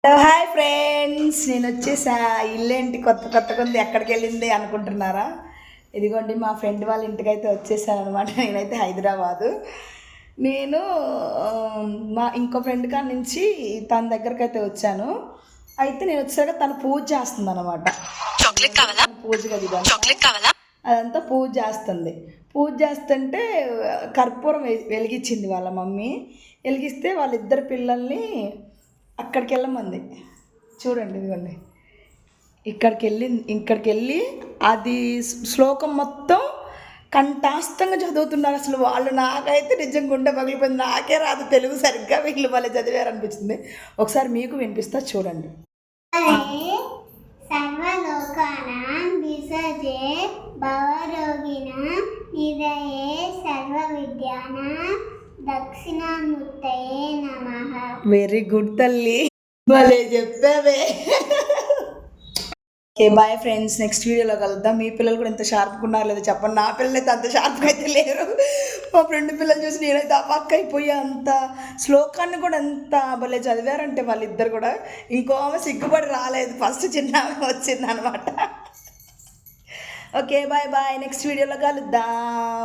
Hi friends, నేను వచ్చేసా. ఇల్లేంటి కొత్తగా ఉంది, ఎక్కడికి వెళ్ళింది అనుకుంటున్నారా? ఇదిగోండి మా ఫ్రెండ్ వాళ్ళ ఇంటికైతే వచ్చేసాను అనమాట. నేనైతే హైదరాబాదు. నేను మా ఇంకో ఫ్రెండ్ కాడ నుంచి తన దగ్గరికి అయితే వచ్చాను. అయితే నేను వచ్చాక తను పూజ చేస్తుంది అనమాట. పూజ గది అదంతా పూజ చేస్తుంది. పూజ చేస్తుంటే కర్పూరం వెలిగించింది వాళ్ళ మమ్మీ. వెలిగిస్తే వాళ్ళిద్దరు పిల్లల్ని అక్కడికి వెళ్ళమంది. చూడండి, ఇదిగోండి ఇక్కడికి వెళ్ళి అది శ్లోకం మొత్తం కంఠాస్థంగా చదువుతున్నారు. అసలు వాళ్ళు నాకైతే నిజంగా గుండె పగిలిపోయింది. నాకే రాదు తెలుగు సరిగ్గా, వీళ్ళు వాళ్ళే చదివారనిపించింది. ఒకసారి మీకు వినిపిస్తా, చూడండి. సర్వలోకానాం విసజే భవరోగిణ నిదయే సర్వ విద్యానాం దక్షిణామూర్తయే నమః. వెరీ గుడ్ తల్లి, భలే చెప్పావే. ఓకే బాయ్ ఫ్రెండ్స్, నెక్స్ట్ వీడియోలో కలుద్దాం. మీ పిల్లలు కూడా ఎంత షార్ప్గా ఉన్నారు లేదో చెప్పండి. నా పిల్లలు అయితే అంత షార్ప్గా అయితే లేరు. మా ఫ్రెండ్ పిల్లలు చూసి నేనైతే అవాక్ అయిపోయి, అంత శ్లోకాన్ని కూడా ఎంత భలే చదివారంటే వాళ్ళిద్దరు కూడా. ఇంకో ఆమె సిగ్గుపడి రాలేదు, ఫస్ట్ చిన్న ఆమె వచ్చింది అనమాట. ఓకే బాయ్ బాయ్, నెక్స్ట్ వీడియోలో కలుద్దాం.